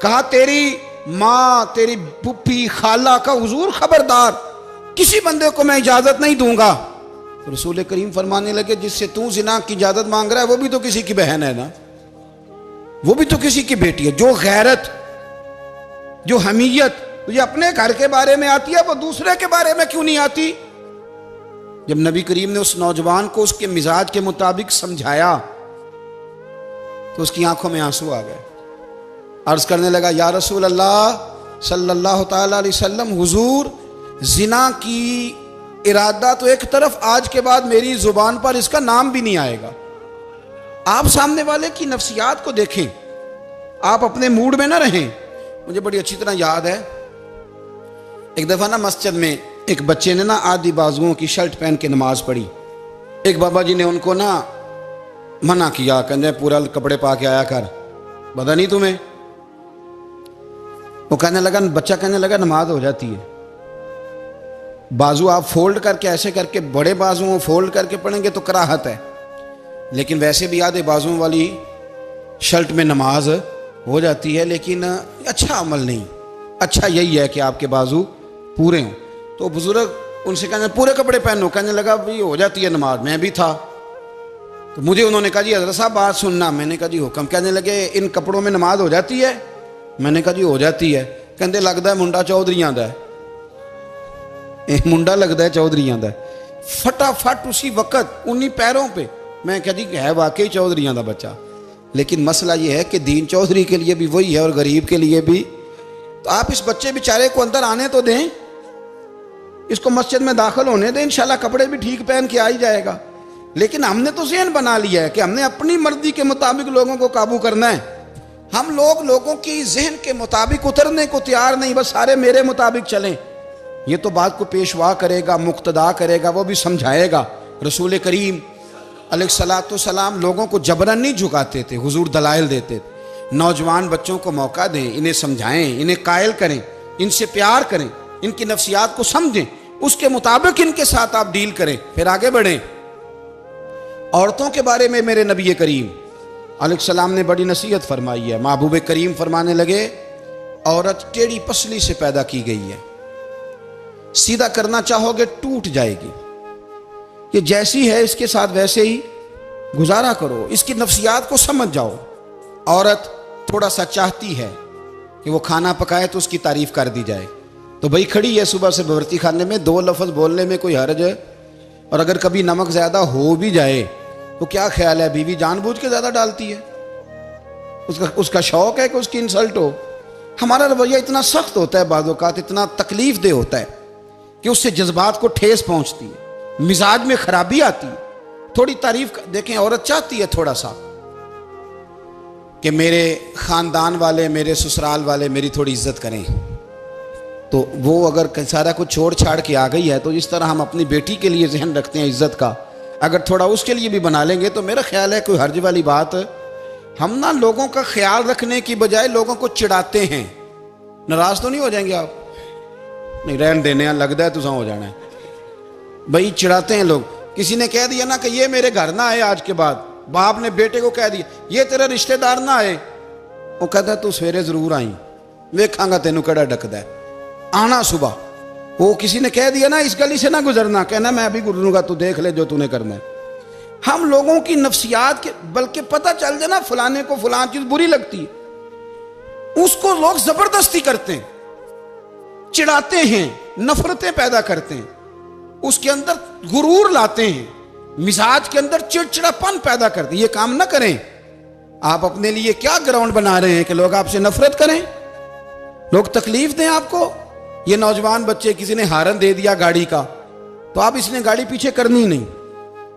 कहा तेरी माँ, तेरी पुप्पी, खाला का हुजूर खबरदार, किसी बंदे को मैं इजाजत नहीं दूंगा। तो रसूल करीम फरमाने लगे जिससे तू जिना की इजाजत मांग रहा है वो भी तो किसी की बहन है ना, वो भी तो किसी की बेटी है। जो गैरत, जो हमीयत तुझे अपने घर के बारे में आती है वो दूसरे के बारे में क्यों नहीं आती। जब नबी करीम ने उस नौजवान को उसके मिजाज के मुताबिक समझाया तो उसकी आंखों में आंसू आ गए। अर्ज करने लगा या रसूल अल्लाह सल्लल्लाहु ताला अलैहि वसल्लम, हुजूर जिना की इरादा तो एक तरफ, आज के बाद मेरी जुबान पर इसका नाम भी नहीं आएगा। आप सामने वाले की नफ्सियात को देखें, आप अपने मूड में ना रहें। मुझे बड़ी अच्छी तरह याद है, एक दफा ना मस्जिद में एक बच्चे ने ना आधी बाजुओं की शर्ट पहन के नमाज पढ़ी। एक बाबा जी ने उनको ना मना किया, कहते पूरा कपड़े पा के आया कर, पता नहीं तुम्हें। वो कहने लगा, बच्चा कहने लगा नमाज हो जाती है, बाजू आप फोल्ड करके ऐसे करके बड़े बाजुओं फोल्ड करके पढ़ेंगे तो कराहत है, लेकिन वैसे भी आधे बाजुओं वाली शर्ट में नमाज हो जाती है, लेकिन अच्छा अमल नहीं। अच्छा यही है कि आपके बाजू पूरे हों। तो बुजुर्ग उनसे कहने पूरे कपड़े पहनो, कहने लगा भाई हो जाती है नमाज, मैं भी था। तो मुझे उन्होंने कहा जी हज़रत साहब बात सुनना। मैंने कहा जी हुक्म। कहने लगे इन कपड़ों में नमाज हो जाती है। मैंने कहा जी हो जाती है। कहते लगता है मुंडा चौधरियां दा है, मुंडा लगता है चौधरियां दा। फटाफट उसी वक्त उन्हीं पैरों पे मैं कहा जी है वाकई चौधरियां दा बच्चा, लेकिन मसला ये है कि दीन चौधरी के लिए भी वही है और गरीब के लिए भी। तो आप इस बच्चे बेचारे को अंदर आने तो दें, इसको मस्जिद में दाखिल होने दें, इंशाल्लाह कपड़े भी ठीक पहन के आ ही जाएगा। लेकिन हमने तो ज़हन बना लिया है कि हमने अपनी मर्जी के मुताबिक लोगों को काबू करना है। हम लोग लोगों की जहन के मुताबिक उतरने को तैयार नहीं, बस सारे मेरे मुताबिक चलें। ये तो बात को पेशवा करेगा, मुक्तदा करेगा, वो भी समझाएगा। रसूल करीम अलैहिस्सलाम लोगों को जबरन नहीं झुकाते थे, हुजूर दलाइल देते थे। नौजवान बच्चों को मौका दें, इन्हें समझाएं, इन्हें कायल करें, इनसे प्यार करें, इनकी नफ्सियात को समझें, उसके मुताबिक इनके साथ आप डील करें, फिर आगे बढ़ें। औरतों के बारे में मेरे नबी करीम अलैहिस्सलाम ने बड़ी नसीहत फरमाई है। महबूब करीम फरमाने लगे औरत टेढ़ी पसली से पैदा की गई है, सीधा करना चाहोगे टूट जाएगी। ये जैसी है इसके साथ वैसे ही गुजारा करो, इसकी नफ्सियात को समझ जाओ। औरत थोड़ा सा चाहती है कि वो खाना पकाए तो उसकी तारीफ कर दी जाए, तो भाई खड़ी है सुबह से बवर्ती खाने में, दो लफ्ज़ बोलने में कोई हर्ज है। और अगर कभी नमक ज़्यादा हो भी जाए तो क्या ख्याल है, बीवी जानबूझ के ज़्यादा डालती है, उसका शौक है कि उसकी इंसल्ट हो। हमारा रवैया इतना सख्त होता है, बाज़ औक़ात इतना तकलीफ दे होता है कि उससे जज्बात को ठेस पहुँचती है, मिजाज में खराबी आती है। थोड़ी तारीफ देखें, औरत चाहती है थोड़ा सा कि मेरे ख़ानदान वाले, मेरे ससुराल वाले मेरी थोड़ी इज्जत करें, तो वो अगर सारा कुछ छोड़ छाड़ के आ गई है, तो जिस तरह हम अपनी बेटी के लिए जहन रखते हैं इज्जत का, अगर थोड़ा उसके लिए भी बना लेंगे तो मेरा ख्याल है कोई हर्ज वाली बात। हम ना लोगों का ख्याल रखने की बजाय लोगों को चिढ़ाते हैं। नाराज तो नहीं हो जाएंगे आप? नहीं, रहन देने लगता है तुझा हो जाना है भाई, चिढ़ाते हैं लोग। किसी ने कह दिया ना कि ये मेरे घर ना आए आज के बाद, बाप ने बेटे को कह दिया ये तेरा रिश्तेदार ना आए, वो कहता तू सवेरे जरूर आई, वेखांगा तेनू कड़ा डकदा है, आना सुबह। वो किसी ने कह दिया ना इस गली से ना गुजरना, कहना मैं अभी गुजरूंगा, तू देख ले जो तूने करना है। हम लोगों की नफ्सियात के, बल्कि पता चल जाए ना फलाने को फलान चीज बुरी लगती है, उसको लोग जबरदस्ती करते हैं, चिढ़ाते हैं, नफरतें पैदा करते हैं, उसके अंदर गुरूर लाते हैं, मिजाज के अंदर चिड़चिड़ापन पैदा करते हैं। ये काम ना करें। आप अपने लिए क्या ग्राउंड बना रहे हैं कि लोग आपसे नफरत करें, लोग तकलीफ दें आपको। ये नौजवान बच्चे, किसी ने हारन दे दिया गाड़ी का, तो आप इसने गाड़ी पीछे करनी नहीं,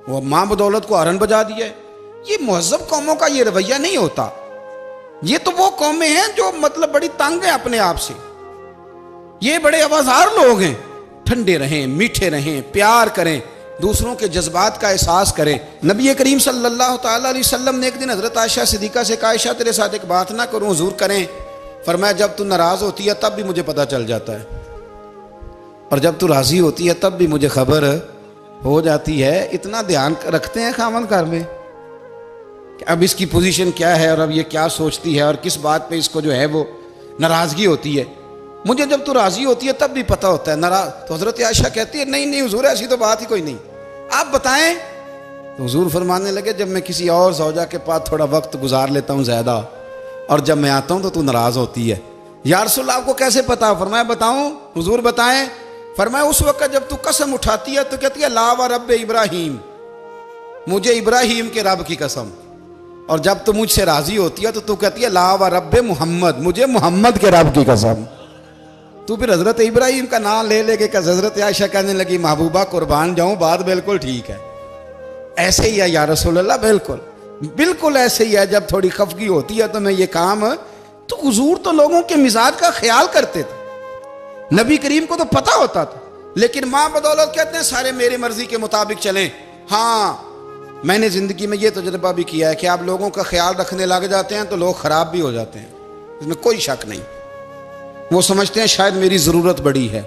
वो मां बदौलत को हारन बजा दिया है। ये मुहज़्ज़ब कौमों का ये रवैया नहीं होता। ये तो वो कौमें हैं जो मतलब बड़ी तंग है अपने आप से, ये बड़े आवाज़ार लोग हैं। ठंडे रहें, मीठे रहें, प्यार करें, दूसरों के जज्बात का एहसास करें। नबी करीम सल्लल्लाहु ताला अलैहि वसल्लम ने एक दिन हज़रत आयशा सिद्दीक़ा से कहा, आयशा तेरे साथ एक बात ना करूं, हुजूर करें। फरमाया जब तू नाराज़ होती है तब भी मुझे पता चल जाता है, और जब तू राज़ी होती है तब भी मुझे खबर हो जाती है। इतना ध्यान रखते हैं खामन घर में कि अब इसकी पोजीशन क्या है और अब ये क्या सोचती है और किस बात पे इसको जो है वो नाराजगी होती है, मुझे जब तू राजी होती है तब भी पता होता है नाराज। तो हजरत आयशा कहती है नहीं नहीं हुजूर ऐसी तो बात ही कोई नहीं, आप बताएं। तो हुजूर फरमाने लगे जब मैं किसी और ज़ौजा के पास थोड़ा वक्त गुजार लेता हूँ ज़्यादा, और जब मैं आता हूँ तो तू नाराज होती है। या रसूल आपको कैसे पता? फरमाया बताऊं? हुजूर बताएं। फरमाया उस वक्त जब तू कसम उठाती है तो कहती है ला व रब इब्राहिम, मुझे इब्राहिम के रब की कसम। और जब तू मुझसे राजी होती है तो तू कहती है ला व रब मोहम्मद, मुझे मोहम्मद के रब की कसम। तू फिर हजरत इब्राहिम का नाम ले लेके हजरत आयशा कहने लगी महबूबा कुर्बान जाऊं, बात बिल्कुल ठीक है, ऐसे ही है या रसूल अल्लाह, बिल्कुल बिल्कुल ऐसे ही है। जब थोड़ी खफगी होती है तो मैं ये काम, तो हुजूर तो लोगों के मिजाज का ख्याल करते थे, नबी करीम को तो पता होता था, लेकिन मां बदौलत कहते हैं सारे मेरी मर्जी के मुताबिक चलें। हाँ, मैंने जिंदगी में ये तजुर्बा भी किया है कि आप लोगों का ख्याल रखने लग जाते हैं तो लोग खराब भी हो जाते हैं, इसमें कोई शक नहीं। वो समझते हैं शायद मेरी जरूरत बड़ी है,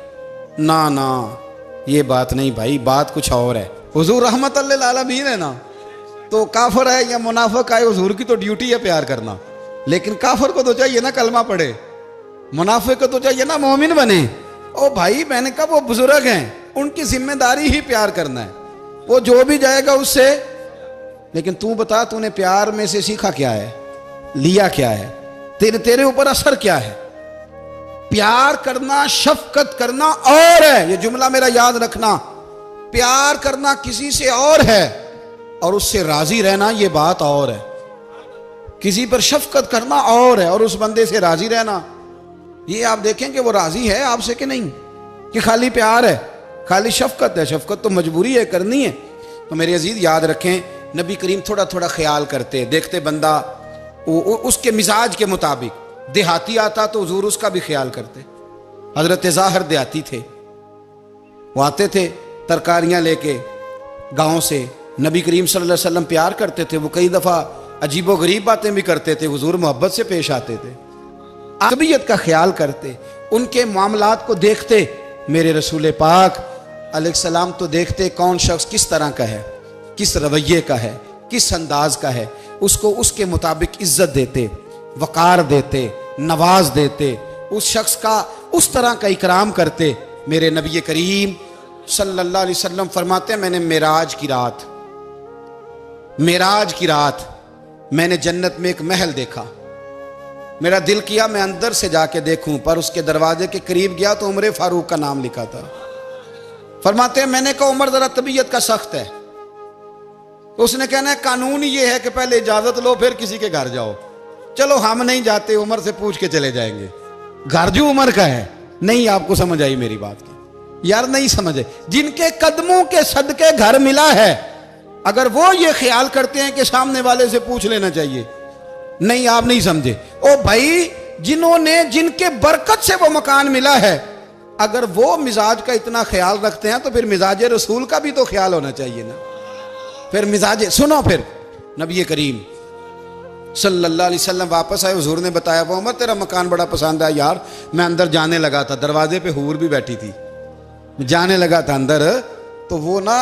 ना ना ये बात नहीं भाई, बात कुछ और है। हुजूर रहमतुल लिल आलमीन है ना, तो काफिर है या मुनाफिक है, हुजूर की तो ड्यूटी है प्यार करना, लेकिन काफिर को तो चाहिए ना कलमा पढ़े, मुनाफिक को तो चाहिए ना मोमिन बने। ओ भाई मैंने कहा वो बुजुर्ग हैं, उनकी जिम्मेदारी ही प्यार करना है, वो जो भी जाएगा उससे। लेकिन तू बता तूने प्यार में से सीखा क्या है, लिया क्या है, तेरे ऊपर असर क्या है? प्यार करना, शफकत करना और है, ये जुमला मेरा याद रखना, प्यार करना किसी से और है और उससे राजी रहना ये बात और है। किसी पर शफकत करना और है और उस बंदे से राजी रहना, ये आप देखें कि वो राजी है आपसे कि नहीं, कि खाली प्यार है, खाली शफकत है। शफकत तो मजबूरी है, करनी है। तो मेरे अजीज याद रखें, नबी करीम थोड़ा थोड़ा ख्याल करते, देखते बंदा उसके मिजाज के मुताबिक, देहाती आता तो हुजूर उसका भी ख्याल करते। हजरत ज़ाहिर देहाती थे, वो आते थे तरकारियां लेके गांव से, नबी करीम सल्लल्लाहु अलैहि वसल्लम प्यार करते थे, वो कई दफ़ा अजीबो गरीब बातें भी करते थे, हुजूर मोहब्बत से पेश आते थे, तबीयत का ख्याल करते, उनके मामलात को देखते। मेरे रसूल पाक अलैहिस्सलाम तो देखते कौन शख्स किस तरह का है, किस रवैये का है, किस अंदाज का है, उसको उसके मुताबिक इज्जत देते, वकार देते, नवाज देते, उस शख्स का उस तरह का इकराम करते। मेरे नबी करीम सल्लल्लाहु अलैहि वसल्लम फरमाते हैं मैंने मेराज की रात मैंने जन्नत में एक महल देखा, मेरा दिल किया मैं अंदर से जाके देखूं, पर उसके दरवाजे के करीब गया तो उमर फारूक का नाम लिखा था। फरमाते हैं मैंने कहा उमर जरा तबीयत का सख्त है, उसने कहना है कानून ये है कि पहले इजाजत लो फिर किसी के घर जाओ। चलो हम नहीं जाते, उमर से पूछ के चले जाएंगे, घर जो उमर का है। नहीं आपको समझ आई मेरी बात की? यार नहीं समझे, जिनके कदमों के सदके घर मिला है, अगर वो ये ख्याल करते हैं कि सामने वाले से पूछ लेना चाहिए, नहीं आप नहीं समझे। ओ भाई जिन्होंने, जिनके बरकत से वो मकान मिला है, अगर वो मिजाज का इतना ख्याल रखते हैं तो फिर मिजाज रसूल का भी तो ख्याल होना चाहिए ना। फिर मिजाज सुनो, फिर नबी करीम सल्लल्लाहु अलैहि वसल्लम वापस आए, हुजूर ने बताया वो उमर तेरा मकान बड़ा पसंद है यार। मैं अंदर जाने लगा था, दरवाजे पे हूर भी बैठी थी, जाने लगा था अंदर, तो वो ना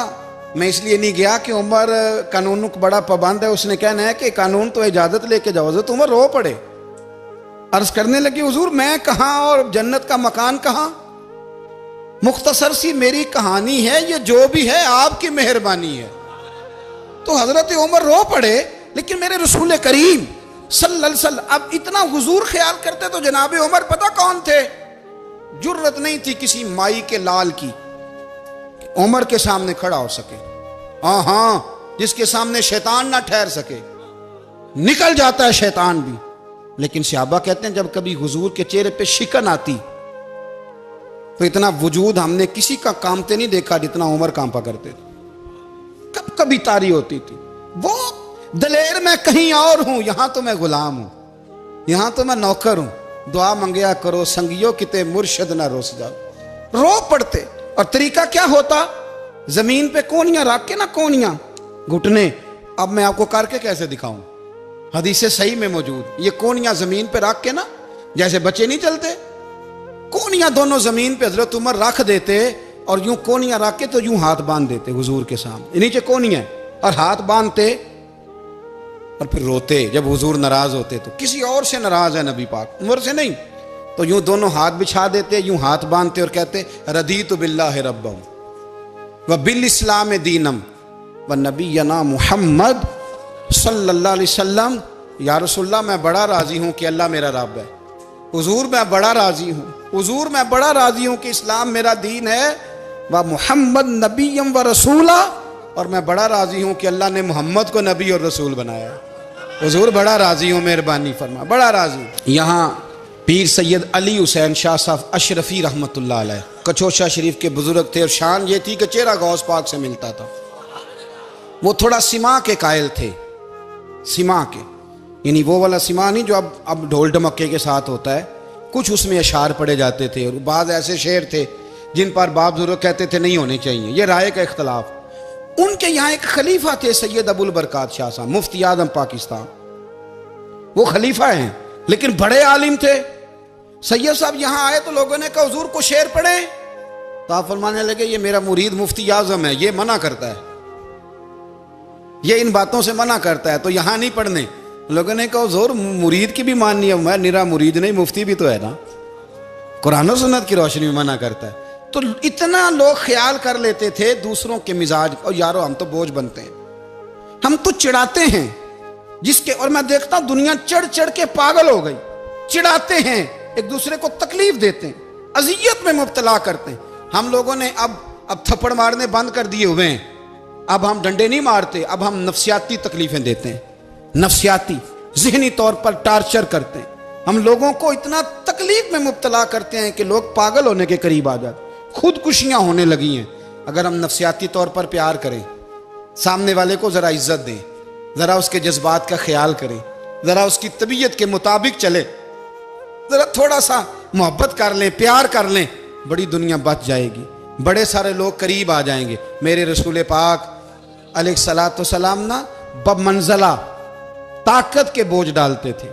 मैं इसलिए नहीं गया कि उमर कानून को बड़ा पाबंद है, उसने कहना है कि कानून तो इजाजत लेके जाओ। हज़रत उमर रो पड़े, अर्ज करने लगी हुजूर मैं कहाँ और जन्नत का मकान कहाँ, मुख्तसर सी मेरी कहानी है, ये जो भी है आपकी मेहरबानी है। तो हजरत उमर रो पड़े। लेकिन मेरे रसूल करीम सल्लल्लाहु अलैहि वसल्लम अब इतना हुजूर ख्याल करते तो जनाब उमर पता कौन थे, जुर्रत नहीं थी किसी माई के लाल की उमर के सामने खड़ा हो सके। हाँ, जिसके सामने शैतान ना ठहर सके, निकल जाता है शैतान भी। लेकिन सहाबा कहते हैं जब कभी हुजूर के चेहरे पे शिकन आती तो इतना वजूद हमने किसी का कांपते नहीं देखा जितना उमर कांपा करते थे। कब कभी तारी होती थी वो दलेर मैं कहीं और हूं, यहां तो मैं गुलाम हूं, यहां तो मैं नौकर हूं, दुआ मंगया करो संगियो किते मुर्शद ना रोस जाओ। रो पड़ते। और तरीका क्या होता, जमीन पे कोनियां रख के ना, कोनियां घुटने, अब मैं आपको करके कैसे दिखाऊं, हदीस सही में मौजूद, ये कोनियां जमीन पे रख के ना, जैसे बच्चे नहीं चलते, कोनियां दोनों जमीन पे हजरत उमर रख देते और यूं कोनियां रख के तो यूं हाथ बांध देते हुजूर के सामने, नीचे कोनियां और हाथ बांधते और फिर रोते। जब हुजूर नाराज होते तो किसी और से नाराज है नबी पाक, उमर से नहीं, तो यूं दोनों हाथ बिछा देते, यूं हाथ बांधते और कहते रदीतु बिल्लाहि रब्बम व बिल इस्लाम दीनम व नबीना मुहम्मद सल्लल्लाहु अलैहि वसल्लम। या रसूलल्लाह, मैं बड़ा राजी हूं कि अल्लाह मेरा रब है। हुजूर मैं बड़ा राजी हूं, हुजूर मैं बड़ा राजी हूं कि इस्लाम मेरा दीन है। व मुहम्मद नबीयम व रसूला, और मैं बड़ा राजी हूं कि अल्लाह ने मोहम्मद को नबी और रसूल बनाया। हुजूर बड़ा राजी हूं, मेहरबानी फरमा, बड़ा राजी। यहाँ पीर सैयद अली हुसैन शाह साहब अशरफी रहमतुल्लाह अलैह कचौशा शरीफ के बुजुर्ग थे, और शान ये थी कि चेहरा गौस पाक से मिलता था। वो थोड़ा सिमा के कायल थे, सिमा के, यानी वो वाला सिमा नहीं जो अब ढोल ढमक्के के साथ होता है, कुछ उसमें अशार पड़े जाते थे। और बाद ऐसे शेर थे जिन पर बाप बुजुर्ग कहते थे नहीं होने चाहिए, ये राय का इख्तलाफ। उनके यहाँ एक खलीफा थे सैयद अबुल बरकात शाह साहब, मुफ्ती आजम पाकिस्तान। वो खलीफा हैं लेकिन बड़े आलिम थे। सैयद साहब यहाँ आए तो लोगों ने कहा हुजूर को शेर पढ़े, तो आप फरमाने लगे ये मेरा मुरीद मुफ्ती आजम है, ये मना करता है, ये इन बातों से मना करता है, तो यहाँ नहीं पढ़ने। लोगों ने कहा हुजूर मुरीद की भी माननी है, मैं निरा मुरीद नहीं, मुफ्ती भी तो है ना, कुरान और सुन्नत की रोशनी में मना करता है। तो इतना लोग ख्याल कर लेते थे दूसरों के मिजाज, और यारो हम तो बोझ बनते हैं, हम तो चिढ़ाते हैं जिसके, और मैं देखता हूं दुनिया चढ़ चढ़ के पागल हो गई, चिढ़ाते हैं, एक दूसरे को तकलीफ देते हैं, अजियत में मुब्तला करते हैं। हम लोगों ने अब थप्पड़ मारने बंद कर दिए हुए हैं, अब हम डंडे नहीं मारते, अब हम नफ्सियाती तकलीफें देते हैं, नफ्सियाती ज़हनी तौर पर टार्चर करते हैं। हम लोगों को इतना तकलीफ में मुब्तला करते हैं कि लोग पागल होने के करीब आ जाते, खुदकुशियां होने लगी हैं। अगर हम नफ्सियाती तौर पर प्यार करें, सामने वाले को ज़रा इज्जत दें, ज़रा उसके जज्बात का ख्याल करें, ज़रा उसकी तबीयत के मुताबिक चले, ज़रा थोड़ा सा मोहब्बत कर लें, प्यार कर लें, बड़ी दुनिया बच जाएगी, बड़े सारे लोग करीब आ जाएंगे। मेरे रसूल पाक अलैहिस्सलातु वस्सलाम ना बमंज़ला ताकत के बोझ डालते थे,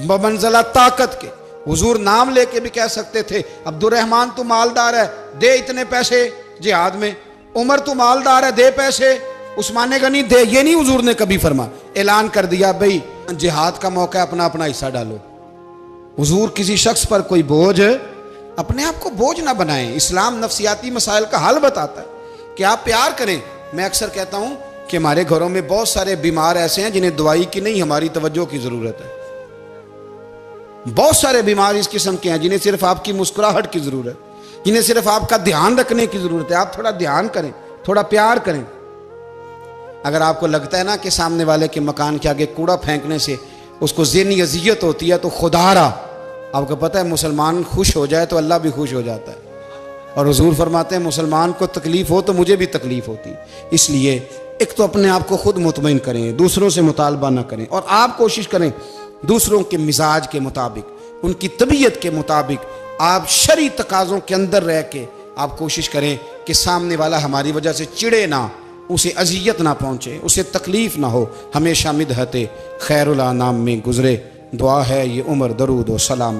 बमंज़ला ताकत के। हुजूर नाम लेके भी कह सकते थे अब्दुर्रहमान तू मालदार है, दे इतने पैसे जिहाद में, उमर तू मालदार है, दे पैसे, उस्मान गनी दे, ये नहीं हुजूर ने कभी फरमा। ऐलान कर दिया भाई जिहाद का मौका है, अपना अपना हिस्सा डालो। हुजूर किसी शख्स पर कोई बोझ, अपने आप को बोझ ना बनाएं। इस्लाम नफ्सियाती मसाइल का हल बताता है कि आप प्यार करें। मैं अक्सर कहता हूं कि हमारे घरों में बहुत सारे बीमार ऐसे हैं जिन्हें दवाई की नहीं हमारी तवज्जो की जरूरत है। बहुत सारे बीमार इस किस्म के हैं जिन्हें सिर्फ आपकी मुस्कुराहट की जरूरत है, जिन्हें सिर्फ आपका ध्यान रखने की जरूरत है। आप थोड़ा ध्यान करें, थोड़ा प्यार करें। अगर आपको लगता है ना कि सामने वाले के मकान के आगे कूड़ा फेंकने से उसको ज़हनी अजियत होती है, तो खुदारा आपको पता है मुसलमान खुश हो जाए तो अल्लाह भी खुश हो जाता है। और हुजूर फरमाते हैं मुसलमान को तकलीफ हो तो मुझे भी तकलीफ होती। इसलिए एक तो अपने आप को खुद मुतमईन करें, दूसरों से मुतालबा ना करें, और आप कोशिश करें दूसरों के मिजाज के मुताबिक, उनकी तबीयत के मुताबिक, आप शरई तकाज़ों के अंदर रह के आप कोशिश करें कि सामने वाला हमारी वजह से चिड़े ना, उसे अजियत ना पहुँचे, उसे तकलीफ़ ना हो, हमेशा मिदहते खैरुल अनाम में गुजरे। दुआ है ये उम्र दरूद व सलाम।